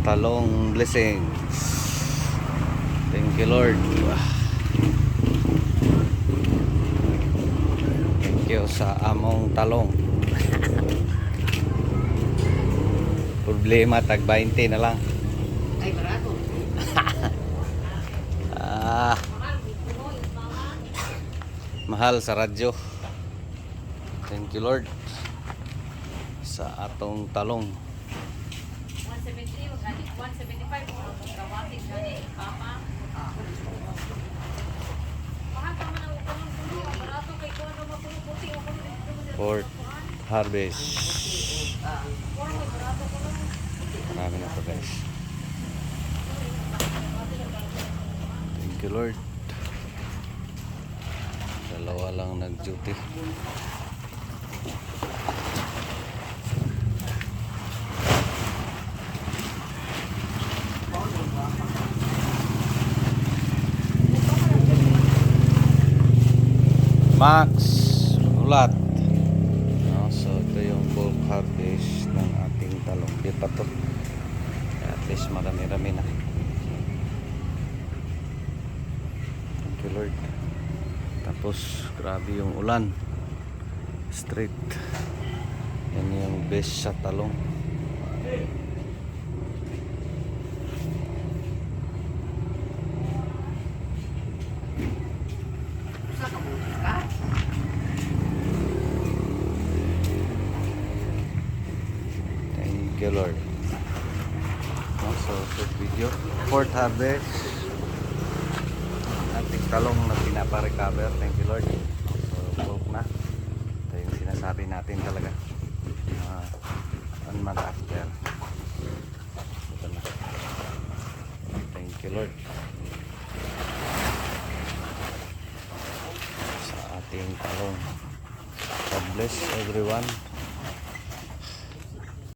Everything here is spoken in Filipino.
talong blessings. Thank you Lord. Thank you sa among talong. Problema tag 20 na lang. Ay, barato. Mahal sa radyo. Thank you Lord sa atong talong. 170 o 175 o kawating gani papa. Mahal pa man ang ukulong puno, barato kay kuan ra mapuno puti o kuno. Port Harvest. Barato kuno. Marami na to guys. Thank you Lord. Dalawa lang nag-duty. Max ulat. So ito yung bulk harvest ng ating talong. Di pa to. At least marami-rami na. Thank you Lord. Tapos grabe yung ulan. Straight. Yan yung best sa talong. Thank you Lord. So short video. Port harvest. Ating talong na pinapa-recover. Thank you Lord. So bulk na. Ito yung sinasabi natin talaga. 1 month after. Ito na. Thank you Lord. Sa ating talong. God bless everyone.